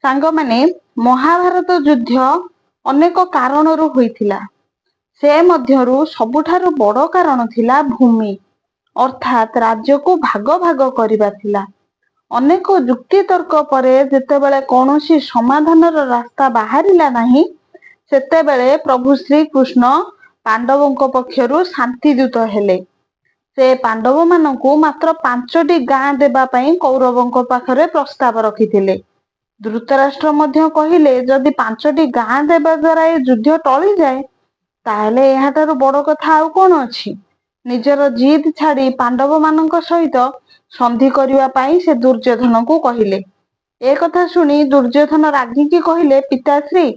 ସାଙ୍ଗମାନେ ମହାଭାରତ ଯୁଦ୍ଧ ଅନେକ କାରଣରୁ ହୋଇଥିଲା। ସେ ମଧ୍ୟରୁ ସବୁଠାରୁ ବଡ଼ କାରଣ ଥିଲା ଭୂମି, ଅର୍ଥାତ୍ ରାଜ୍ୟକୁ ଭାଗ ଭାଗ କରିବା ଥିଲା। ଅନେକ ଯୁକ୍ତିତର୍କ ପରେ ଯେତେବେଳେ କୌଣସି ସମାଧାନର ରାସ୍ତା ବାହାରିଲା ନାହିଁ, ସେତେବେଳେ ପ୍ରଭୁ ଶ୍ରୀକୃଷ୍ଣ ପାଣ୍ଡବଙ୍କ ପକ୍ଷରୁ ଶାନ୍ତିଦୂତ ହେଲେ। ସେ ପାଣ୍ଡବମାନଙ୍କୁ ମାତ୍ର 5ଟି ଗାଁ ଦେବା ପାଇଁ କୌରବଙ୍କ ପାଖରେ ପ୍ରସ୍ତାବ ରଖିଥିଲେ। ଧୃତରାଷ୍ଟ୍ର ମଧ୍ୟ କହିଲେ, ଯଦି 5ଟି ଗାଁ ଦେବା ଦ୍ୱାରା ଏ ଯୁଦ୍ଧ ଟଳିଯାଏ, ତାହେଲେ ଏହାଠାରୁ ବଡ଼ କଥା ଆଉ କଣ ଅଛି? ନିଜର ଜିଦ୍ ଛାଡ଼ି ପାଣ୍ଡବମାନଙ୍କ ସହିତ ସନ୍ଧି କରିବା ପାଇଁ ସେ ଦୁର୍ଯ୍ୟୋଧନକୁ କହିଲେ। ଏ କଥା ଶୁଣି ଦୁର୍ଯ୍ୟୋଧନ ରାଗିକି କହିଲେ, ପିତାଶ୍ରୀ,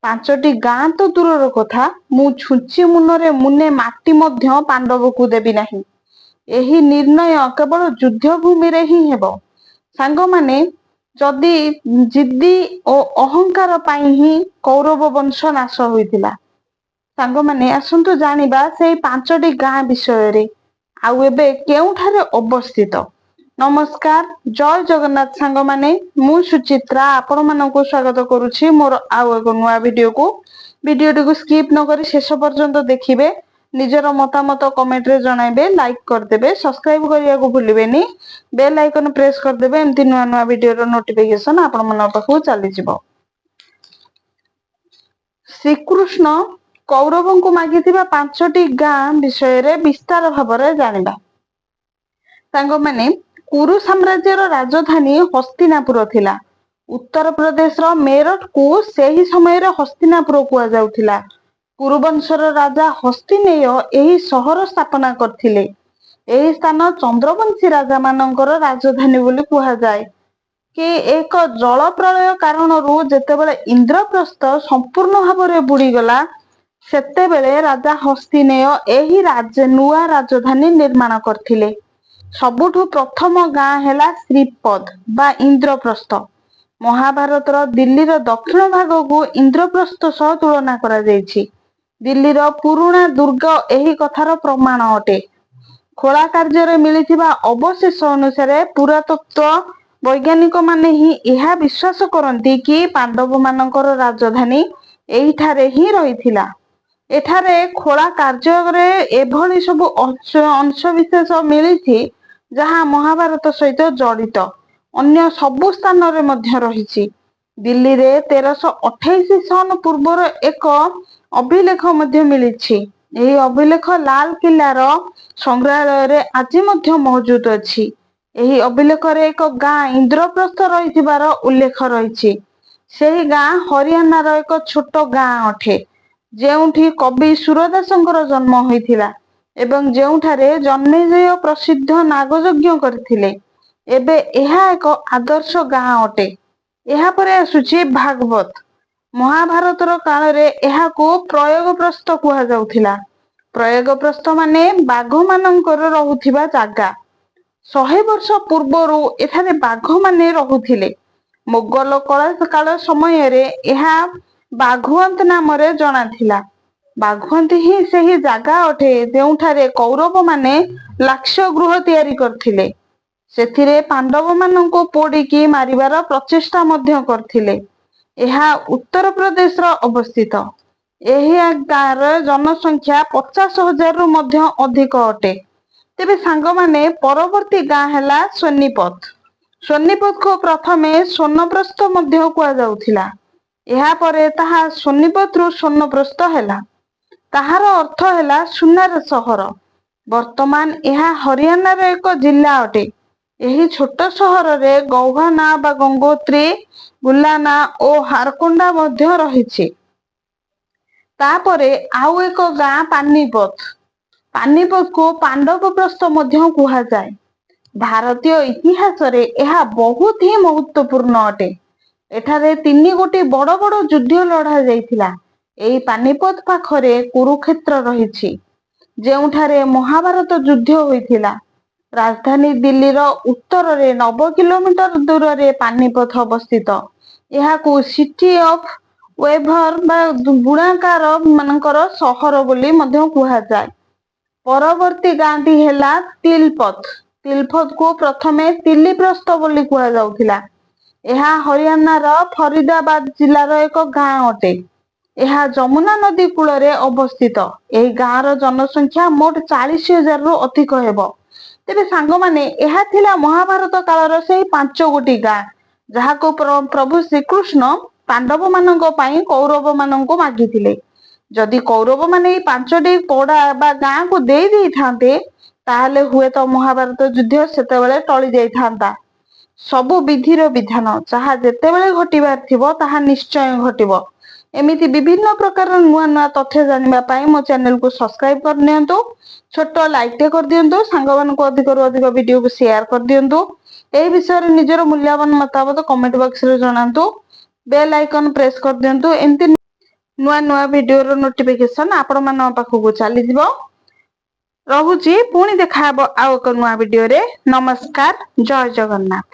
5ଟି ଗାଁ ତ ଦୂରର କଥା, ମୁଁ ଛୁଞ୍ଚି ମୁନରେ ମୁନେ ମାଟି ମଧ୍ୟ ପାଣ୍ଡବକୁ ଦେବି ନାହିଁ। ଏହି ନିର୍ଣ୍ଣୟ କେବଳ ଯୁଦ୍ଧ ଭୂମିରେ ହିଁ ହେବ। ସାଙ୍ଗମାନେ, ଯଦି ଜିଦ୍ଦି ଓ ଅହଙ୍କାର ପାଇଁ ହିଁ କୌରବ ବଂଶ ନାଶ ହୋଇଥିଲା। ସାଙ୍ଗମାନେ, ଆସନ୍ତୁ ଜାଣିବା ସେଇ 5ଟି ଗାଁ ବିଷୟରେ। ଆଉ ଏବେ କେଉଁଠାରେ ଅବସ୍ଥିତ? ନମସ୍କାର, ଜୟ ଜଗନ୍ନାଥ ସାଙ୍ଗମାନେ, ମୁଁ ସୁଚିତ୍ରା ଆପଣମାନଙ୍କୁ ସ୍ୱାଗତ କରୁଛି ମୋର ଆଉ ଏକ ନୂଆ ଭିଡିଓକୁ। ଭିଡିଓଟିକୁ ସ୍କିପ୍ ନ କରି ଶେଷ ପର୍ଯ୍ୟନ୍ତ ଦେଖିବେ। ନିଜର ମତାମତ କମେଣ୍ଟରେ ଜଣାଇବେ, ଲାଇକ୍ କରିଦେବେ, ସବସ୍କ୍ରାଇବ କରିବାକୁ ଭୁଲିବେନି, ବେଲ୍ ଆଇକନ ପ୍ରେସ୍ କରିଦେବେ। ଏମିତି ନୂଆ ନୂଆ ଭିଡିଓର ନୋଟିଫିକେସନ ଆପଣମାନଙ୍କ ପାଖକୁ ଚାଲିଯିବ। ଶ୍ରୀକୃଷ୍ଣ କୌରବଙ୍କୁ ମାଗିଥିବା 5ଟି ଗାଁ ବିଷୟରେ ବିସ୍ତାର ଭାବରେ ଜାଣିବା। ସାଙ୍ଗମାନେ, କୁରୁ ସାମ୍ରାଜ୍ୟର ରାଜଧାନୀ ହସ୍ତିନାପୁର ଥିଲା। ଉତ୍ତର ପ୍ରଦେଶର ମେରଠକୁ ସେହି ସମୟରେ ହସ୍ତିନାପୁର କୁହାଯାଉଥିଲା। କୁରୁବଂଶର ରାଜା ହସ୍ତିନେୟ ଏହି ସହର ସ୍ଥାପନା କରିଥିଲେ। ଏହି ସ୍ଥାନ ଚନ୍ଦ୍ରବଂଶୀ ରାଜାମାନଙ୍କର ରାଜଧାନୀ ବୋଲି କୁହାଯାଏ। କି ଏକ ଜଳ ପ୍ରଳୟ କାରଣରୁ ଯେତେବେଳେ ଇନ୍ଦ୍ରପ୍ରସ୍ଥ ସମ୍ପୂର୍ଣ୍ଣ ଭାବରେ ବୁଡ଼ିଗଲା, ସେତେବେଳେ ରାଜା ହସ୍ତିନେୟ ଏହି ନୂଆ ରାଜଧାନୀ ନିର୍ମାଣ କରିଥିଲେ। ସବୁଠୁ ପ୍ରଥମ ଗାଁ ହେଲା ଶ୍ରୀପଦ ବା ଇନ୍ଦ୍ରପ୍ରସ୍ଥ। ମହାଭାରତର ଦିଲ୍ଲୀର ଦକ୍ଷିଣ ଭାଗକୁ ଇନ୍ଦ୍ରପ୍ରସ୍ଥ ସହ ତୁଳନା କରାଯାଇଛି। ଦିଲ୍ଲୀର ପୁରୁଣା ଦୁର୍ଗ ଏହି କଥାର ପ୍ରମାଣ ଅଟେ। ଖୋଳା କାର୍ଯ୍ୟରେ ମିଳିଥିବା ଅବଶେଷ ଅନୁସାରେ ପୁରାତତ୍ତ୍ୱ ବୈଜ୍ଞାନିକମାନେ ହିଁ ଏହା ବିଶ୍ୱାସ କରନ୍ତି କି ପାଣ୍ଡବମାନଙ୍କର ରାଜଧାନୀ ଏହିଠାରେ ହିଁ ରହିଥିଲା। ଏଠାରେ ଖୋଳା କାର୍ଯ୍ୟରେ ଏଭଳି ସବୁ ଅଂଶବିଶେଷ ମିଳିଛି ଯାହା ମହାଭାରତ ସହିତ ଜଡ଼ିତ ଅନ୍ୟ ସବୁ ସ୍ଥାନରେ ମଧ୍ୟ ରହିଛି। ଦିଲ୍ଲୀରେ 1328 ସନ ପୂର୍ବର ଏକ ଅଭିଲେଖ ମଧ୍ୟ ମିଳିଛି। ଏହି ଅଭିଲେଖ ଲାଲକିଲ୍ଲାର ସଂଗ୍ରହାଳୟରେ ଆଜି ମଧ୍ୟ ମହଜୁଦ ଅଛି। ଏହି ଅଭିଲେଖରେ ଏକ ଗାଁ ଇନ୍ଦ୍ରପ୍ରସ୍ଥ ରହିଥିବାର ଉଲ୍ଲେଖ ରହିଛି। ସେହି ଗାଁ ହରିୟାଣାର ଏକ ଛୋଟ ଗାଁ ଅଟେ, ଯେଉଁଠି କବି ସୁରଦାସଙ୍କର ଜନ୍ମ ହୋଇଥିଲା ଏବଂ ଯେଉଁଠାରେ ଜନ୍ମେଜୟ ପ୍ରସିଦ୍ଧ ନାଗଯଜ୍ଞ କରିଥିଲେ। ଏବେ ଏହା ଏକ ଆଦର୍ଶ ଗାଁ ଅଟେ। ଏହାପରେ ଆସୁଛି ଭାଗବତ। ମହାଭାରତର କାଳରେ ଏହାକୁ ପ୍ରୟୋଗପ୍ରସ୍ଥ କୁହାଯାଉଥିଲା। ପ୍ରୟୋଗପ୍ରସ୍ଥ ମାନେ ବାଘମାନଙ୍କର ରହୁଥିବା ଜାଗା। 100 ବର୍ଷ ପୂର୍ବରୁ ଏଠାରେ ବାଘମାନେ ରହୁଥିଲେ। ମୋଗଲ କାଳ ସମୟରେ ଏହା ବାଘୱନ୍ତ ନାମରେ ଜଣାଥିଲା। ବାଘୱନ୍ତ ହିଁ ସେହି ଜାଗା ଅଟେ ଯେଉଁଠାରେ କୌରବମାନେ ଲାକ୍ଷ୍ୟଗୃହ ତିଆରି କରିଥିଲେ। ସେଥିରେ ପାଣ୍ଡବମାନଙ୍କୁ ପୋଡ଼ିକି ମାରିବାର ପ୍ରଚେଷ୍ଟା ମଧ୍ୟ କରିଥିଲେ। ଏହା ଉତ୍ତର ପ୍ରଦେଶର ଅବସ୍ଥିତ। ଏହି ଗାଁର ଜନସଂଖ୍ୟା 50,000ରୁ ମଧ୍ୟ ଅଧିକ ଅଟେ। ତେବେ ସାଙ୍ଗମାନେ, ପରବର୍ତ୍ତୀ ଗାଁ ହେଲା ସୋନିପତ। ସୋନିପତକୁ ପ୍ରଥମେ ସୋନପ୍ରସ୍ଥ ମଧ୍ୟ କୁହାଯାଉଥିଲା। ଏହାପରେ ତାହା ସୋନିପତରୁ ସୋନପ୍ରସ୍ଥ ହେଲା। ତାହାର ଅର୍ଥ ହେଲା ସୁନାର ସହର। ବର୍ତ୍ତମାନ ଏହା ହରିୟାଣାର ଏକ ଜିଲ୍ଲା ଅଟେ। ଏହି ଛୋଟ ସହରରେ ଗୌହାନା ବା ଗଙ୍ଗୋତ୍ରୀ, ବୁଲାନା ଓ ହାରକୋଣ୍ଡା ମଧ୍ୟ ରହିଛି। ତାପରେ ଆଉ ଏକ ଗାଁ ପାନିପତ। ପାନିପତକୁ ପାଣ୍ଡବପ୍ରସ୍ଥ ମଧ୍ୟ କୁହାଯାଏ। ଭାରତୀୟ ଇତିହାସରେ ଏହା ବହୁତ ହିଁ ମହତ୍ୱପୂର୍ଣ୍ଣ ଅଟେ। ଏଠାରେ 3 ଗୋଟି ବଡ଼ ବଡ଼ ଯୁଦ୍ଧ ଲଢ଼ା ଯାଇଥିଲା। ଏହି ପାନିପତ ପାଖରେ କୁରୁକ୍ଷେତ୍ର ରହିଛି, ଯେଉଁଠାରେ ମହାଭାରତ ଯୁଦ୍ଧ ହୋଇଥିଲା। ରାଜଧାନୀ ଦିଲ୍ଲୀର ଉତ୍ତରରେ 9 କିଲୋମିଟର ଦୂରରେ ପାନିପତ ଅବସ୍ଥିତ। ଏହାକୁ ସିଟି ଅଫ୍ ୱେଭର ବା ବୁଣାକାର ମାନଙ୍କର ସହର ବୋଲି ମଧ୍ୟ କୁହାଯାଏ। ପରବର୍ତ୍ତୀ ଗାଁଟି ହେଲା ତିଲପତ। ତିଲପତକୁ ପ୍ରଥମେ ତିଲିପ୍ରସ୍ଥ ବୋଲି କୁହାଯାଉଥିଲା। ଏହା ହରିୟାଣାର ଫରିଦାବାଦ ଜିଲ୍ଲାର ଏକ ଗାଁ ଅଟେ। ଏହା ଯମୁନା ନଦୀ କୂଳରେ ଅବସ୍ଥିତ। ଏହି ଗାଁର ଜନସଂଖ୍ୟା ମୋଟ 40,000ରୁ ଅଧିକ ହେବ। ତେବେ ସାଙ୍ଗମାନେ, ଏହା ଥିଲା ମହାଭାରତ କାଳର ସେହି 5 ଗାଁ ଯାହାକୁ ପ୍ରଭୁ ଶ୍ରୀକୃଷ୍ଣ ପାଣ୍ଡବ ମାନଙ୍କ ପାଇଁ କୌରବ ମାନଙ୍କୁ ମାଗିଥିଲେ। ଯଦି କୌରବମାନେ ଏହି 5ଟି ପଡା ବା ଗାଁକୁ ଦେଇ ଦେଇଥାନ୍ତେ, ତାହେଲେ ହୁଏତ ମହାଭାରତ ଯୁଦ୍ଧ ସେତେବେଳେ ଟଳି ଯାଇଥାନ୍ତା। ସବୁ ବିଧିର ବିଧାନ, ଯାହା ଯେତେବେଳେ ଘଟିବାର ଥିବ ତାହା ନିଶ୍ଚୟ ଘଟିବ। ଏମିତି ବିଭିନ୍ନ ପ୍ରକାରର ନୂଆ ନୂଆ ତଥ୍ୟ ଜାଣିବା ପାଇଁ ମୋ ଚ୍ୟାନେଲକୁ ସବସ୍କ୍ରାଇବ କରିନିଅନ୍ତୁ। ଛୋଟ ଲାଇକଟେ କରିଦିଅନ୍ତୁ। ସାଙ୍ଗମାନଙ୍କୁ ଅଧିକରୁ ଅଧିକ ଭିଡିଓକୁ ସେୟାର କରିଦିଅନ୍ତୁ। ଏହି ବିଷୟରେ ନିଜର ମୂଲ୍ୟବାନ ମତାମତ କମେଣ୍ଟ ବକ୍ସରେ ଜଣାନ୍ତୁ। ବେଲ ଆଇକନ ପ୍ରେସ କରିଦିଅନ୍ତୁ। ଏମିତି ନୂଆ ନୂଆ ଭିଡିଓର ନୋଟିଫିକେସନ ଆପଣମାନଙ୍କ ପାଖକୁ ଚାଲିଯିବ। ରହୁଛି, ପୁଣି ଦେଖାହବ ଆଉ ଏକ ନୂଆ ଭିଡିଓରେ। ନମସ୍କାର, ଜୟ ଜଗନ୍ନାଥ।